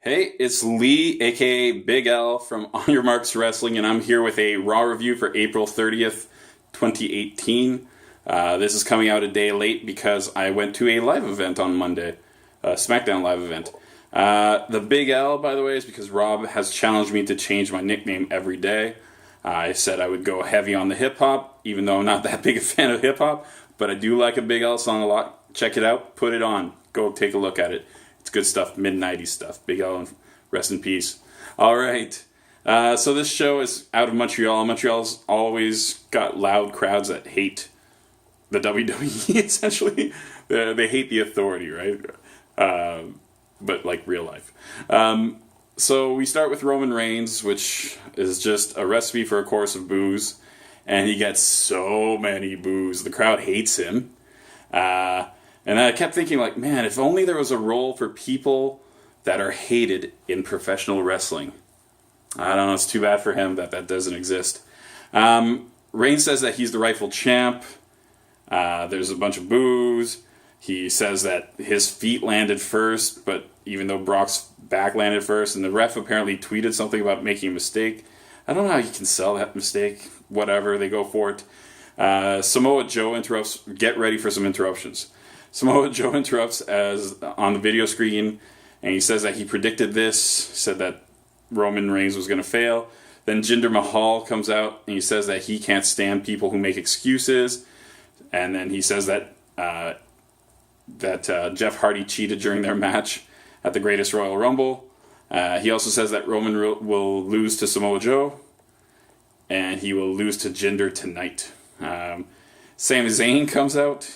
Hey, it's Lee, aka Big L from On Your Marks Wrestling, and I'm here with a Raw review for April 30th, 2018. This is coming out a day late because I went to a live event on Monday, a SmackDown live event. The Big L, by the way, is because Rob has challenged me to change my nickname every day. I said I would go heavy on the hip hop, even though I'm not that big a fan of hip hop, but I do like a Big L song a lot. Check it out, put it on, go take a look at it. It's good stuff, mid-90s stuff. Big L, and rest in peace. All right. So this show is out of Montreal. Montreal's always got loud crowds that hate the WWE, essentially. They hate the authority, right? But like real life. So we start with Roman Reigns, which is just a recipe for a course of boos. And he gets so many boos. The crowd hates him. And I kept thinking, like, man, if only there was a role for people that are hated in professional wrestling. I don't know, it's too bad for him that doesn't exist. Reigns says that he's the rightful champ. There's a bunch of boos. He says that his feet landed first, but even though Brock's back landed first, and the ref apparently tweeted something about making a mistake. I don't know how you can sell that mistake. Whatever, they go for it. Samoa Joe interrupts. Get ready for some interruptions. Samoa Joe interrupts as on the video screen, and he says that he predicted this, said that Roman Reigns was going to fail. Then Jinder Mahal comes out, and he says that he can't stand people who make excuses. And then he says that Jeff Hardy cheated during their match at the Greatest Royal Rumble. He also says that Roman will lose to Samoa Joe, and he will lose to Jinder tonight. Sami Zayn comes out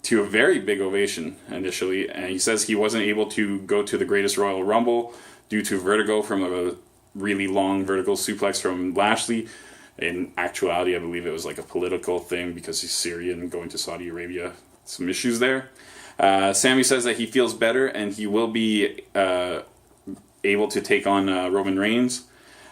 to a very big ovation initially, and he says he wasn't able to go to the Greatest Royal Rumble due to vertigo from a really long vertical suplex from Lashley. In actuality, I believe it was like a political thing because he's Syrian going to Saudi Arabia. Some issues there. Sami says that he feels better and he will be able to take on Roman Reigns.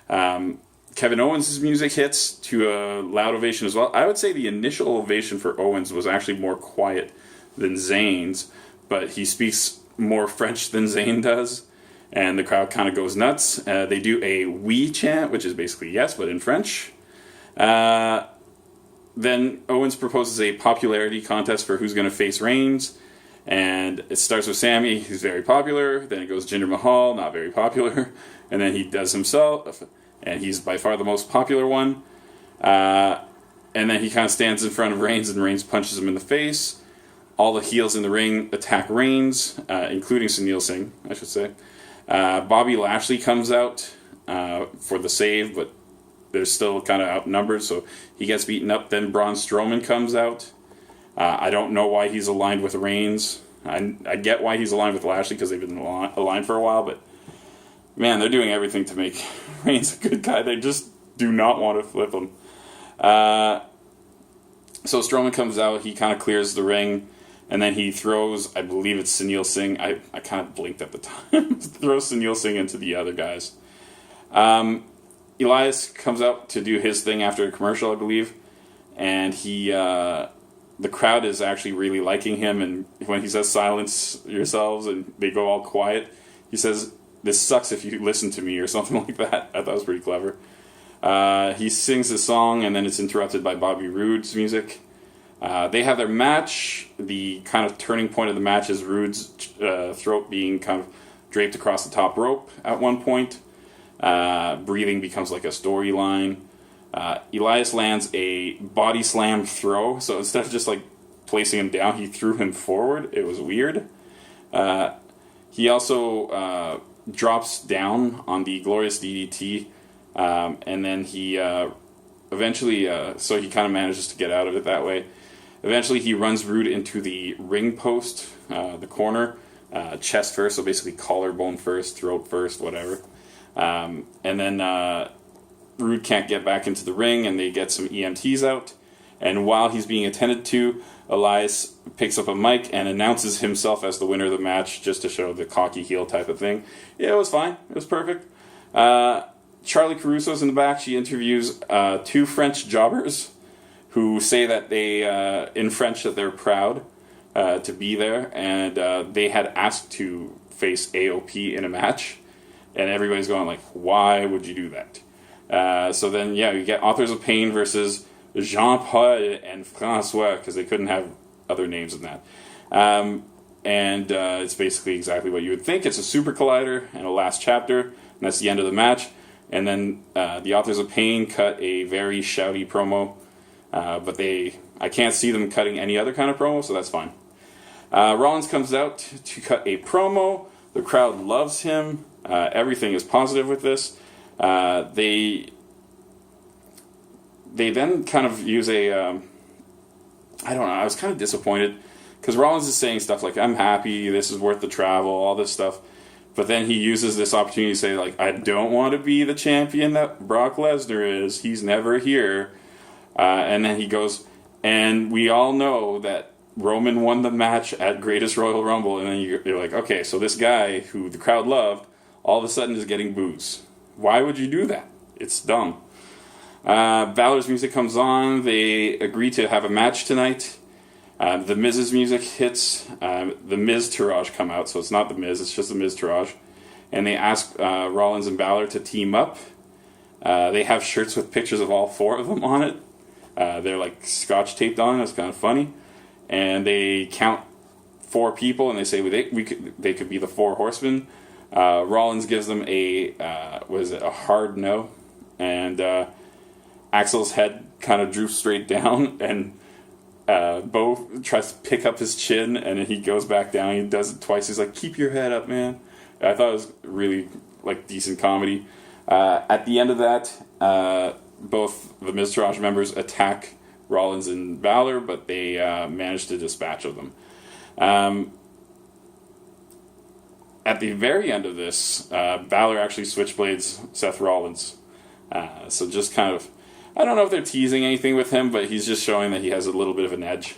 Kevin Owens' music hits to a loud ovation as well. I would say the initial ovation for Owens was actually more quiet than Zayn's, but he speaks more French than Zayn does, and the crowd kind of goes nuts. They do a "we" chant, which is basically yes, but in French. Then Owens proposes a popularity contest for who's going to face Reigns, and it starts with Sami, who's very popular. Then it goes Jinder Mahal, not very popular, and then he does himself, and he's by far the most popular one. And then he kind of stands in front of Reigns, and Reigns punches him in the face. All the heels in the ring attack Reigns, including Sunil Singh, I should say. Bobby Lashley comes out for the save, but they're still kind of outnumbered, so he gets beaten up. Then Braun Strowman comes out. I don't know why he's aligned with Reigns. I get why he's aligned with Lashley because they've been aligned for a while, but man, they're doing everything to make Reigns a good guy. They just do not want to flip him. So Strowman comes out. He kind of clears the ring, and then he throws, I believe it's Sunil Singh. I kind of blinked at the time. Throws Sunil Singh into the other guys. Elias comes out to do his thing after a commercial, I believe, and the crowd is actually really liking him, and when he says silence yourselves and they go all quiet, he says, "This sucks if you listen to me," or something like that. I thought it was pretty clever. He sings the song, and then it's interrupted by Bobby Roode's music. They have their match. The kind of turning point of the match is Roode's throat being kind of draped across the top rope at one point. Breathing becomes like a storyline. Elias lands a body slam throw, so instead of just like placing him down, he threw him forward. It was weird. He also drops down on the Glorious DDT, and then he eventually, so he kind of manages to get out of it that way. Eventually, he runs Roode into the ring post, the corner, chest first, so basically collarbone first, throat first, whatever. And then Roode can't get back into the ring, and they get some EMTs out. And while he's being attended to, Elias picks up a mic and announces himself as the winner of the match, just to show the cocky heel type of thing. Yeah, it was fine. It was perfect. Charlie Caruso's in the back. She interviews two French jobbers who say that they, in French, that they're proud to be there, and they had asked to face AOP in a match, and everybody's going like, why would you do that? So then, yeah, you get Authors of Pain versus Jean-Paul and Francois, because they couldn't have other names than that. And it's basically exactly what you would think. It's a Super Collider and a last chapter, and that's the end of the match. And then the Authors of Pain cut a very shouty promo, but I can't see them cutting any other kind of promo, so that's fine. Rollins comes out to cut a promo. The crowd loves him. Everything is positive with this. They then kind of use I don't know, I was kind of disappointed, because Rollins is saying stuff like, I'm happy, this is worth the travel, all this stuff. But then he uses this opportunity to say, like, I don't want to be the champion that Brock Lesnar is. He's never here. And then he goes, and we all know that Roman won the match at Greatest Royal Rumble. And then you're like, okay, so this guy who the crowd loved, all of a sudden is getting boos. Why would you do that? It's dumb. Balor's music comes on. They agree to have a match tonight. The Miz's music hits. The Miz Tourage come out, so it's not the Miz, it's just the Miz Tourage. And they ask Rollins and Balor to team up. They have shirts with pictures of all four of them on it. They're like scotch taped on. It's kind of funny. And they count 4 people, and they say they could be the 4 horsemen. Rollins gives them a hard no, and Axel's head kind of droops straight down, and Bo tries to pick up his chin, and then he goes back down. He does it twice. He's like, keep your head up, man. I thought it was really like decent comedy. At the end of that, both the Miztourage members attack Rollins and Balor, but they manage to dispatch of them. At the very end of this, Balor actually switchblades Seth Rollins. So just kind of, I don't know if they're teasing anything with him, but he's just showing that he has a little bit of an edge.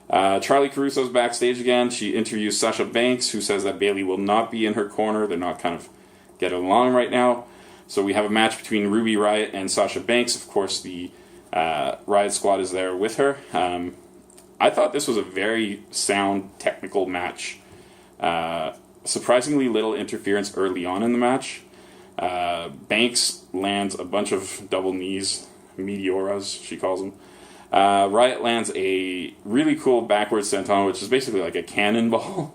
Charlie Caruso's backstage again. She interviews Sasha Banks, who says that Bayley will not be in her corner. They're not kind of getting along right now. So we have a match between Ruby Riott and Sasha Banks. Of course, the Riott Squad is there with her. I thought this was a very sound, technical match. Surprisingly little interference early on in the match. Banks lands a bunch of double knees, meteoras, she calls them. Riott lands a really cool backward senton, which is basically like a cannonball.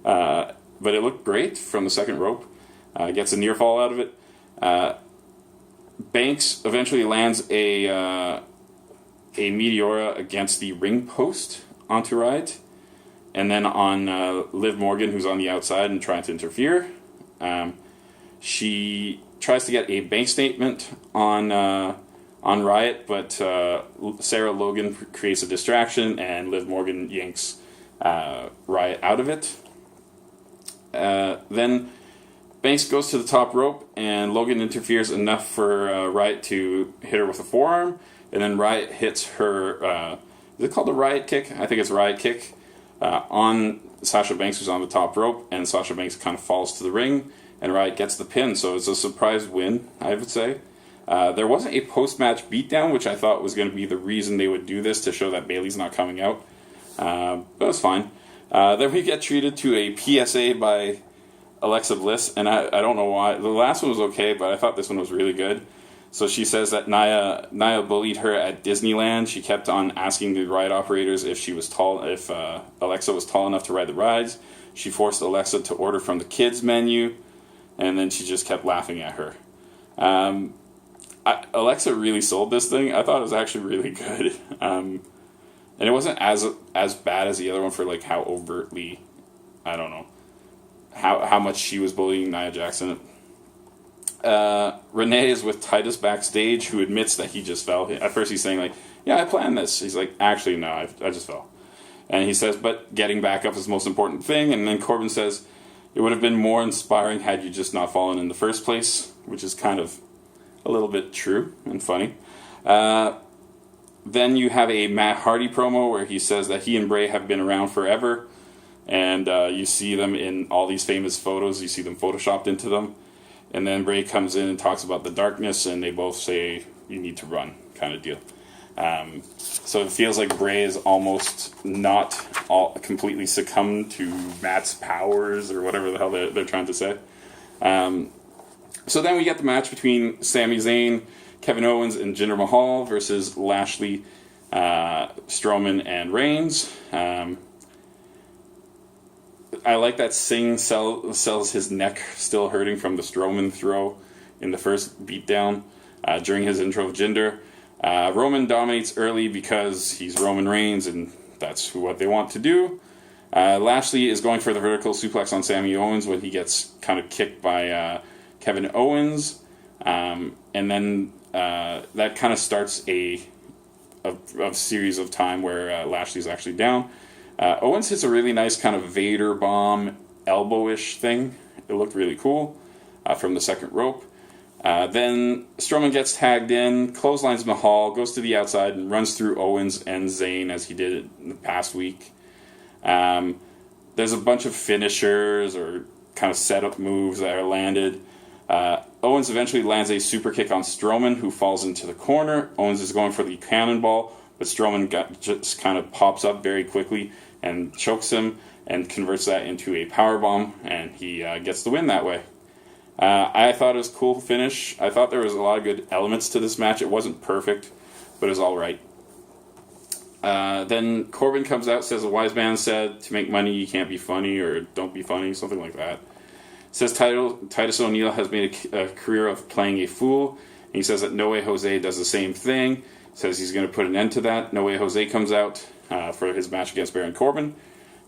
But it looked great from the second rope. Gets a near fall out of it. Banks eventually lands a meteora against the ring post onto Riott, and then on Liv Morgan, who's on the outside and trying to interfere. She tries to get a bank statement on Riott, but Sarah Logan creates a distraction, and Liv Morgan yanks Riott out of it. Then Banks goes to the top rope, and Logan interferes enough for Riott to hit her with a forearm, and then Riott hits her, is it called a Riott kick? I think it's a Riott kick, on Sasha Banks, who's on the top rope, and Sasha Banks kind of falls to the ring, and Riott gets the pin, so it's a surprise win, I would say. There wasn't a post-match beatdown, which I thought was going to be the reason they would do this, to show that Bayley's not coming out. But it was fine. Then we get treated to a PSA by Alexa Bliss, and I don't know why. The last one was okay, but I thought this one was really good. So she says that Nia bullied her at Disneyland. She kept on asking the ride operators if Alexa was tall enough to ride the rides. She forced Alexa to order from the kids menu, and then she just kept laughing at her. Alexa really sold this thing. I thought it was actually really good. And it wasn't as bad as the other one for like how overtly, I don't know, how much she was bullying Nia Jackson. Renee is with Titus backstage, who admits that he just fell. At first he's saying like, yeah, I planned this. He's like, actually, no, I just fell. And he says, but getting back up is the most important thing. And then Corbin says, it would have been more inspiring had you just not fallen in the first place, which is kind of a little bit true and funny. Then you have a Matt Hardy promo where he says that he and Bray have been around forever. And you see them in all these famous photos. You see them photoshopped into them. And then Bray comes in and talks about the darkness, and they both say, you need to run, kind of deal. So it feels like Bray is almost not all completely succumbed to Matt's powers or whatever the hell they're trying to say. So then we get the match between Sami Zayn, Kevin Owens, and Jinder Mahal versus Lashley, Strowman, and Reigns. I like that Singh sells his neck still hurting from the Strowman throw in the first beatdown during his intro of Jinder. Roman dominates early because he's Roman Reigns, and that's what they want to do. Lashley is going for the vertical suplex on Sami Owens when he gets kind of kicked by Kevin Owens. And then that kind of starts a series of time where Lashley's actually down. Owens hits a really nice kind of Vader bomb elbow-ish thing. It looked really cool from the second rope. Then Strowman gets tagged in, clotheslines Mahal, goes to the outside, and runs through Owens and Zayn as he did in the past week. There's a bunch of finishers or kind of setup moves that are landed. Owens eventually lands a super kick on Strowman, who falls into the corner. Owens is going for the cannonball, but Strowman just kind of pops up very quickly and chokes him and converts that into a powerbomb, and he gets the win that way. I thought it was a cool finish. I thought there was a lot of good elements to this match. It wasn't perfect, but it was all right. Then Corbin comes out, says a wise man said, to make money you can't be funny, or don't be funny, something like that. Says Titus O'Neil has made a career of playing a fool. And he says that No Way Jose does the same thing. Says he's going to put an end to that. No Way Jose comes out for his match against Baron Corbin.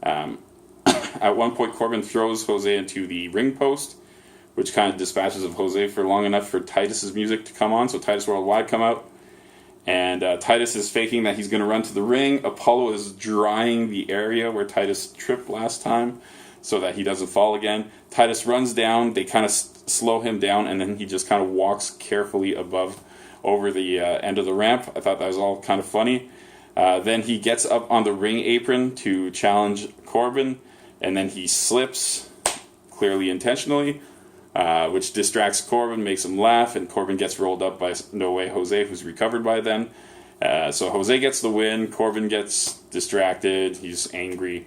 At one point, Corbin throws Jose into the ring post, which kind of dispatches of Jose for long enough for Titus's music to come on. So Titus Worldwide come out. And Titus is faking that he's going to run to the ring. Apollo is drying the area where Titus tripped last time so that he doesn't fall again. Titus runs down. They kind of slow him down, and then he just kind of walks carefully over the end of the ramp. I thought that was all kind of funny. Then he gets up on the ring apron to challenge Corbin, and then he slips, clearly intentionally, which distracts Corbin, makes him laugh, and Corbin gets rolled up by No Way Jose, who's recovered by then. So Jose gets the win. Corbin gets distracted. He's angry.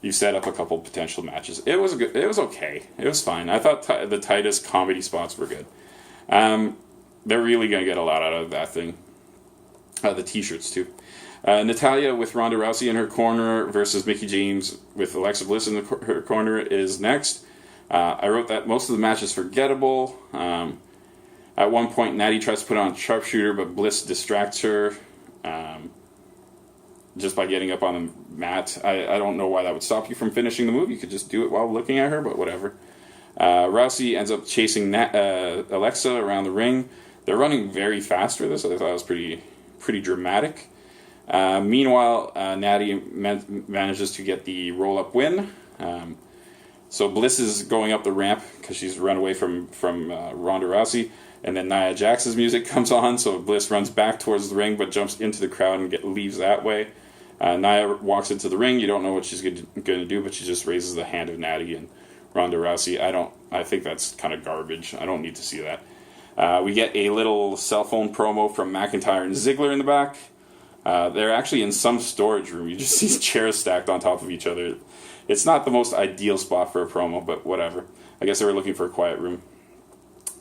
You set up a couple potential matches. It was good. It was okay. It was fine. I thought the Titus comedy spots were good. They're really going to get a lot out of that thing. The T-shirts, too. Natalya with Ronda Rousey in her corner versus Mickie James with Alexa Bliss in her corner is next. I wrote that most of the match is forgettable. At one point, Natty tries to put on sharpshooter, but Bliss distracts her just by getting up on the mat. I don't know why that would stop you from finishing the move. You could just do it while looking at her, but whatever. Rousey ends up chasing Alexa around the ring. They're running very fast for this. I thought it was pretty dramatic. Meanwhile, Natty manages to get the roll-up win. So Bliss is going up the ramp because she's run away from Ronda Rousey. And then Nia Jax's music comes on, so Bliss runs back towards the ring but jumps into the crowd and leaves that way. Nia walks into the ring. You don't know what she's going to do, but she just raises the hand of Natty and Ronda Rousey. I think that's kind of garbage. I don't need to see that. We get a little cell phone promo from McIntyre and Ziggler in the back. They're actually in some storage room. You just see chairs stacked on top of each other. It's not the most ideal spot for a promo, but whatever. I guess they were looking for a quiet room.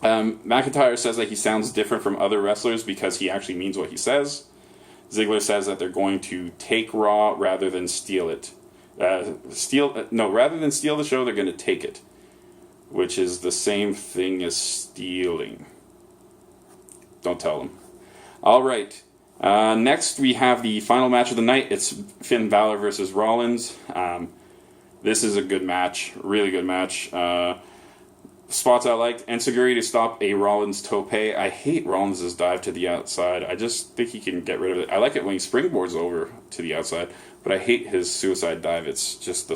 McIntyre says that he sounds different from other wrestlers because he actually means what he says. Ziggler says that they're going to take Raw rather than steal it. Rather than steal the show, they're going to take it, which is the same thing as stealing. Don't tell them. All right. Next, we have the final match of the night. It's Finn Balor versus Rollins. This is a good match, really good match. Spots I liked: Enziguri to stop a Rollins tope. I hate Rollins' dive to the outside. I just think he can get rid of it. I like it when he springboards over to the outside, but I hate his suicide dive. It's just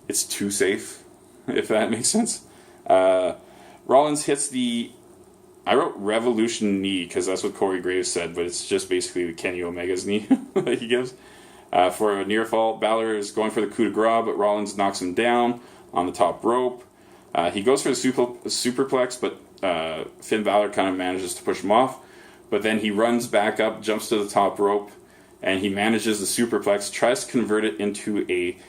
it's too safe, if that makes sense. Rollins hits I wrote Revolution knee because that's what Corey Graves said, but it's just basically the Kenny Omega's knee that he gives. For a near fall, Balor is going for the coup de grace, but Rollins knocks him down on the top rope. He goes for the superplex, but Finn Balor kind of manages to push him off. but then he runs back up, jumps to the top rope, and he manages the superplex, tries to convert it into a,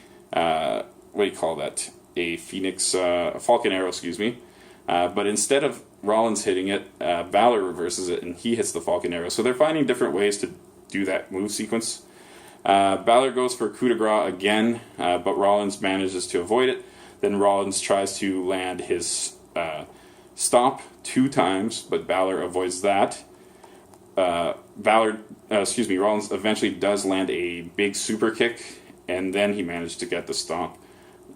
what do you call that? A Falcon Arrow, excuse me. But instead of Rollins hitting it, Balor reverses it, and he hits the Falcon Arrow. So they're finding different ways to do that move sequence. Balor goes for coup de grace again, but Rollins manages to avoid it. Then Rollins tries to land his stomp 2 times, but Balor avoids that. Rollins eventually does land a big super kick, and then he managed to get the stomp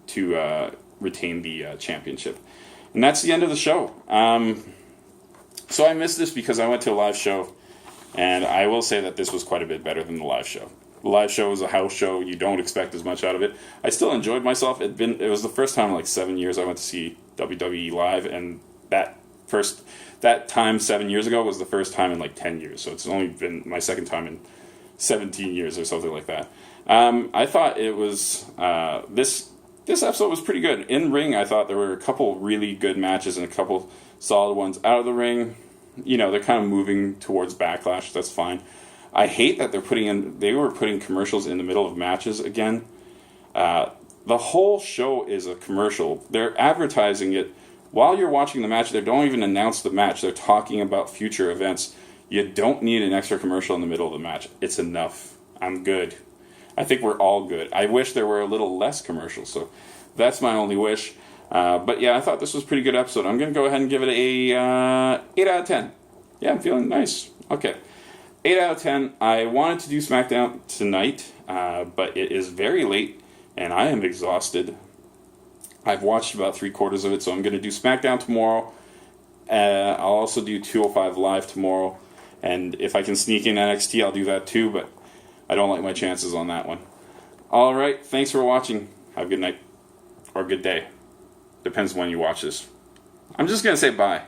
to retain the championship. And that's the end of the show. So I missed this because I went to a live show, and I will say that this was quite a bit better than the live show. The live show was a house show. You don't expect as much out of it. I still enjoyed myself. It was the first time in like 7 years I went to see WWE live, and that time 7 years ago was the first time in like 10 years. So it's only been my second time in 17 years or something like that. I thought it was this episode was pretty good. In ring, I thought there were a couple really good matches and a couple solid ones. Out of the ring, they're kind of moving towards Backlash. That's fine. I hate that they were putting commercials in the middle of matches again. The whole show is a commercial. They're advertising it while you're watching the match. They don't even announce the match. They're talking about future events. You don't need an extra commercial in the middle of the match. It's enough. I'm good. I think we're all good. I wish there were a little less commercials, so that's my only wish. But yeah, I thought this was a pretty good episode. I'm going to go ahead and give it a 8 out of 10. Yeah, I'm feeling nice. Okay. 8 out of 10. I wanted to do SmackDown tonight, but it is very late, and I am exhausted. I've watched about 3/4 of it, so I'm going to do SmackDown tomorrow. I'll also do 205 Live tomorrow, and if I can sneak in NXT, I'll do that too, but I don't like my chances on that one. All right, thanks for watching. Have a good night, or good day. Depends when you watch this. I'm just going to say bye.